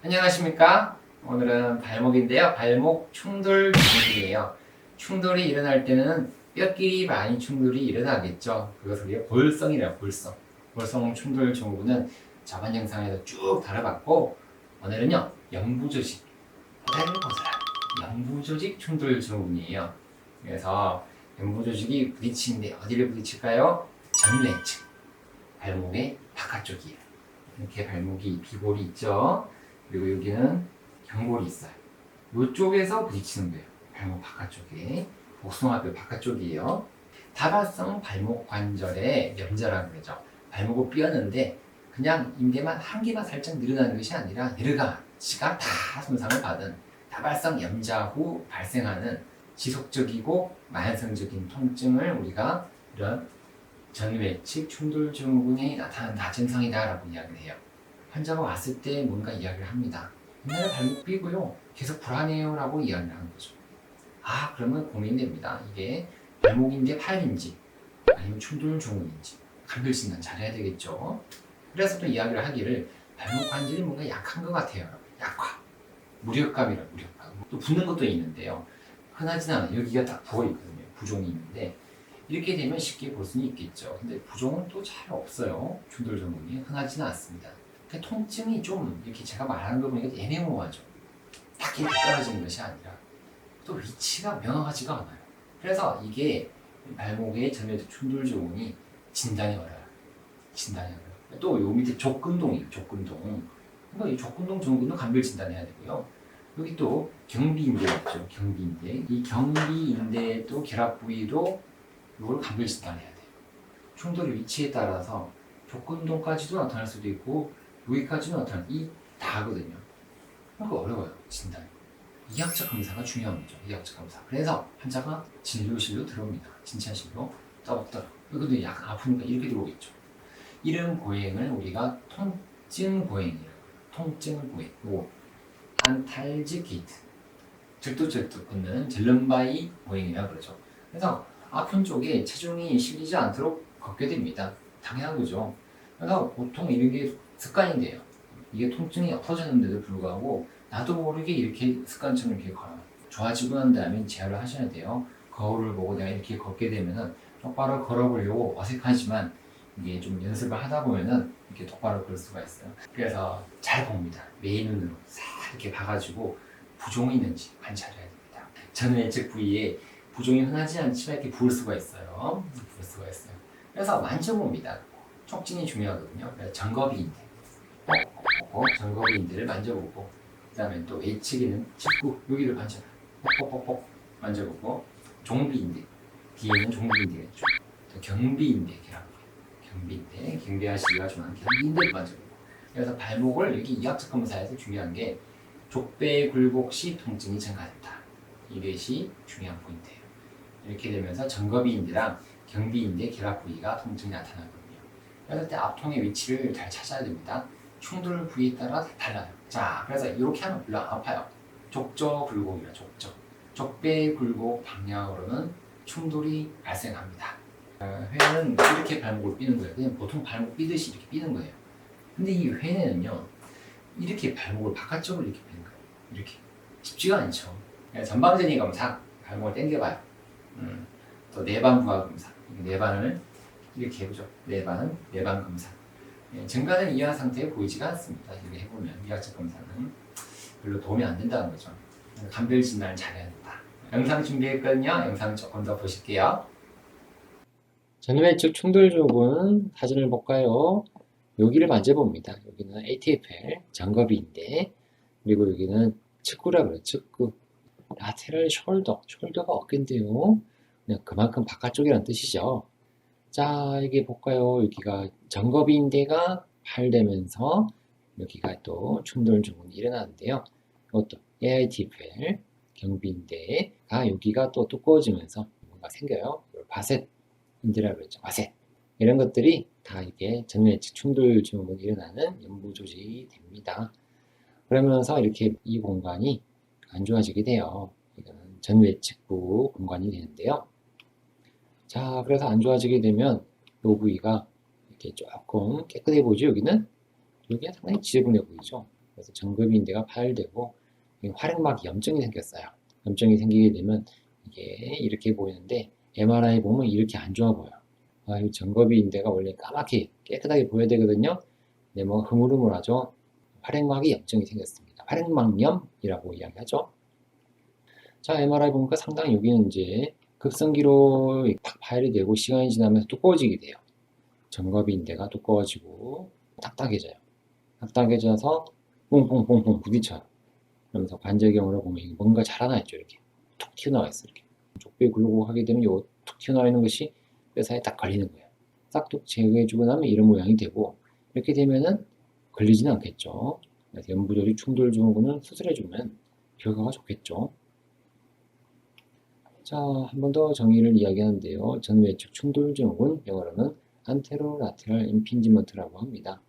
안녕하십니까? 오늘은 발목인데요. 발목 충돌 증후군이에요. 충돌이 일어날 때는 뼈끼리 많이 충돌이 일어나겠죠. 그것을 우리가 골성이라고 골성. 골성 충돌 증후군은 저번 영상에서 쭉 다뤄봤고, 오늘은요 영부조직, 바다를 벗어라 영부조직 충돌 증후군이에요. 그래서 영부조직이 부딪히는데 어디를 부딪힐까요? 전매측, 발목의 바깥쪽이에요. 이렇게 발목이 비골이 있죠. 그리고 여기는 경골이 있어요. 이쪽에서 부딪히는 거예요. 발목 바깥쪽에. 복숭아뼈 바깥쪽이에요. 다발성 발목 관절의 염자라고 그러죠. 발목을 삐었는데 그냥 인대만 한 개만 살짝 늘어나는 것이 아니라 여러 가지가 다 손상을 받은 다발성 염자 후 발생하는 지속적이고 만성적인 통증을 우리가 이런 전매측 충돌 증후군이 나타난다, 증상이다라고 이야기를 해요. 환자가 왔을 때 뭔가 이야기를 합니다. 옛날에 발목 삐고요, 계속 불안해요 라고 이야기를 하는 거죠. 아, 그러면 고민됩니다. 이게 발목인지 팔인지 아니면 충돌 증후군인지 감별 진단 잘해야 되겠죠. 그래서 또 이야기를 하기를 발목 관절이 뭔가 약한 것 같아요. 약화, 무력감이라 무력감. 또 붓는 것도 있는데요. 흔하진 않아요. 여기가 딱 부어 있거든요. 부종이 있는데 이렇게 되면 쉽게 볼 수는 있겠죠. 근데 부종은 또 잘 없어요. 충돌 증후군이 흔하지는 않습니다. 그러니까 통증이 좀 이렇게 제가 말하는 거 보니까 애매모호하죠. 딱 이렇게 떨어지는 것이 아니라 또 위치가 명확하지가 않아요. 그래서 이게 발목의 전매측 충돌 증후군이 진단이 어려워요. 진단이 어려워요. 또 요 밑에 족근동이에요. 족근동. 그러니까 이 족근동 증후군도 감별 진단해야 되고요. 여기 또 경비인대 있죠. 경비인대. 이 경비인대 또 결합 부위도 이걸 감별 진단해야 돼요. 충돌의 위치에 따라서 족근동까지도 나타날 수도 있고 여기까지도 나타날 이 다거든요. 그러니까 어려워요, 진단이. 이학적 검사가 중요한 거죠. 이학적 검사. 그래서 환자가 진료실로 들어옵니다. 진찰실로 떠벅떠벅. 근데 약간 아프니까 이렇게 들어오겠죠. 이런 보행을 우리가 통증 보행이라고 해요. 통증 보행. 요 안탈지 게이트. 절뚝절뚝 걷는 젤름바이 보행이라고 그러죠. 그래서 아픈 쪽에 체중이 실리지 않도록 걷게 됩니다. 당연한 거죠. 그래서 보통 이런 게 습관인데요. 이게 통증이 없어졌는데도 불구하고 나도 모르게 이렇게 습관처럼 이렇게 걸어요. 좋아지고 난 다음에 제어를 하셔야 돼요. 거울을 보고 내가 이렇게 걷게 되면은 똑바로 걸어보려고 어색하지만 이게 좀 연습을 하다 보면은 이렇게 똑바로 걸을 수가 있어요. 그래서 잘 봅니다. 매일 눈으로 싹 이렇게 봐가지고 부종이 있는지 관찰해야 됩니다. 전외측 부위에 부종이 흔하지 않지만 이렇게 부을 수가 있어요. 부을 수가 있어요. 그래서 만져봅니다. 촉진이 중요하거든요. 그래서 정거비인대. 정거비인대를 만져보고, 그 다음에 또 외측에는 직구, 여기를 퍽퍽퍽 만져보고, 종비인대. 뒤에는 종비인대가 있죠. 또 경비인대, 경비인대. 경비하시기가 좋아하는 경비인대를 만져보고. 그래서 발목을 여기 이학적 검사에서 중요한 게 족배 굴곡 시 통증이 증가한다. 이것이 중요한 포인트예요. 이렇게 되면서 정거비인대랑 경비인대 결합 부위가 통증이 나타나거든요. 그래서 때 앞통의 위치를 잘 찾아야 됩니다. 충돌 부위에 따라 달라요. 자, 그래서 이렇게 하면 별로 안 아파요. 족저 굴곡이라 족저. 족배 굴곡 방향으로는 충돌이 발생합니다. 회는 이렇게 발목을 삐는 거예요. 그냥 보통 발목 삐듯이 이렇게 삐는 거예요. 근데 이 회는요, 이렇게 발목을 바깥쪽으로 이렇게 삐는 거예요. 이렇게. 쉽지가 않죠. 전방전이 검사, 발목을 당겨봐요. 또 내반 부하 검사, 내반을 이렇게 해보죠. 내반 검사. 증가는 이하 상태에 보이지가 않습니다. 이렇게 해보면 이학적 검사는 별로 도움이 안 된다는 거죠. 감별 진단을 잘해야 된다. 영상 준비했거든요. 영상 조금 더 보실게요. 전매측 충돌 증후군 사진을 볼까요? 여기를 만져봅니다. 여기는 ATFL 장거비인데, 그리고 여기는 측구라 그래요. 측구. 라테럴 숄더가 어깨인데요. 그냥 그만큼 바깥쪽이라는 뜻이죠. 자, 여기 볼까요? 여기가 정거비인대가 파열되면서 여기가 또 충돌 증후군이 일어나는데요. 이것도 AITFL 경비인대가 여기가 또 두꺼워지면서 뭔가 생겨요. 바셋인대라고 그랬죠. 바셋. 이런 것들이 다 이게 전매측 충돌 증후군이 일어나는 연부 조직이 됩니다. 그러면서 이렇게 이 공간이 안 좋아지게 돼요. 이거는 전외측부 공간이 되는데요. 자, 그래서 안 좋아지게 되면 이 부위가 이렇게 조금 깨끗해 보이죠? 여기는? 여기가 상당히 지저분해 보이죠? 그래서 전거비인대가 파열되고 활액막이 염증이 생겼어요. 염증이 생기게 되면 이게 이렇게 보이는데 MRI 보면 이렇게 안 좋아 보여. 이 전거비인대가 원래 까맣게 깨끗하게 보여야 되거든요. 근데 뭐 흐물흐물하죠. 활액막이 염증이 생겼습니다. 활액막염이라고 이야기하죠. 자, MRI 보니까 상당히 여기는 이제 급성기로 팍 파열이 되고 시간이 지나면서 두꺼워지게 돼요. 전거비인대가 두꺼워지고 딱딱해져요. 딱딱해져서 뽕뽕뽕뽕 부딪혀요. 그러면서 관절경으로 보면 뭔가 자라나 있죠. 이렇게 툭 튀어나와 있어. 이렇게 족뼈 굴고 하게 되면 요 툭 튀어나와 있는 것이 뼈 사이에 딱 걸리는 거예요. 싹둑 제거해주고 나면 이런 모양이 되고 이렇게 되면은 걸리지는 않겠죠. 그래서 연부조직 충돌 증후군은 수술해주면 결과가 좋겠죠. 자, 한 번 더 정의를 이야기하는데요. 전외측 충돌 증후군, 영어로는 안테로라테럴 임핀지먼트라고 합니다.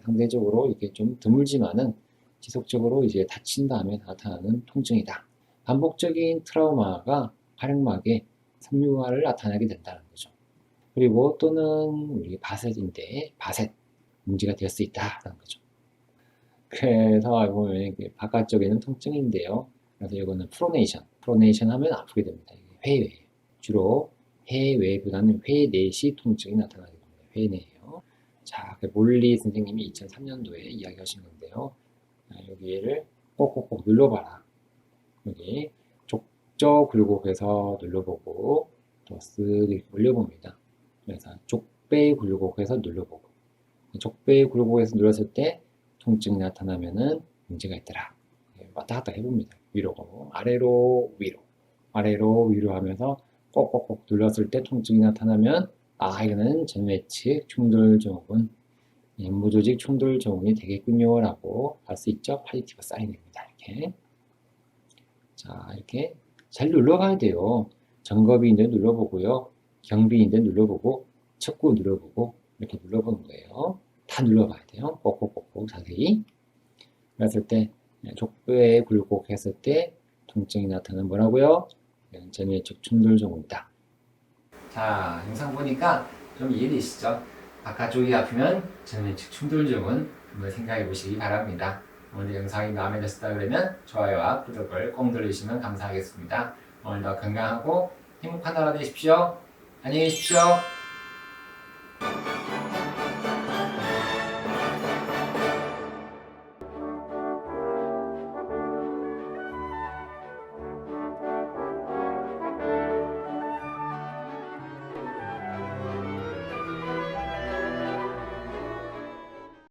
상대적으로 이렇게 좀 드물지만은 지속적으로 이제 다친 다음에 나타나는 통증이다. 반복적인 트라우마가 활액막에 섬유화를 나타나게 된다는 거죠. 그리고 또는 우리 바셋인데 바셋 문제가 될 수 있다는 거죠. 그래서 보면 바깥쪽에는 통증인데요. 그래서 이거는 프로네이션. 프로네이션 하면 아프게 됩니다. 회외. 주로 해외보다는 회내시 통증이 나타나게 됩니다. 회내예요. 자, 몰리 선생님이 2003년도에 이야기하신 건데요. 여기를 꼭꼭꼭 눌러봐라. 여기 족저 굴곡해서 눌러보고 또 쓱 이렇게 올려봅니다. 그래서 족배 굴곡해서 눌러보고 족배 굴곡해서 눌렀을 때 통증이 나타나면은 문제가 있더라. 왔다 갔다 해봅니다. 위로, 아래로, 위로, 아래로, 위로 하면서 꼭꼭꼭 눌렀을 때 통증이 나타나면 이거는 전외측 충돌 증후군, 연부조직 충돌 증후군이 되겠군요 라고 할 수 있죠. 팔리티브 사인입니다. 이렇게. 자, 이렇게 잘 눌러가야 돼요. 전거비인대 눌러보고요. 경비인대 눌러보고 척구 눌러보고 이렇게 눌러보는 거예요. 다 눌러봐야 돼요. 꼭꼭꼭꼭 자세히. 그랬을 때 족뼈에 굴곡했을 때 통증이 나타나는 뭐라고요? 전외측 충돌 증후군이다. 자, 영상 보니까 좀 이해되시죠? 바깥쪽이 아프면 전외측 충돌 증후군 한번 생각해 보시기 바랍니다. 오늘 영상이 마음에 드셨다 그러면 좋아요와 구독을 꼭 눌러주시면 감사하겠습니다. 오늘도 건강하고 행복한 하루 되십시오. 안녕히 계십시오.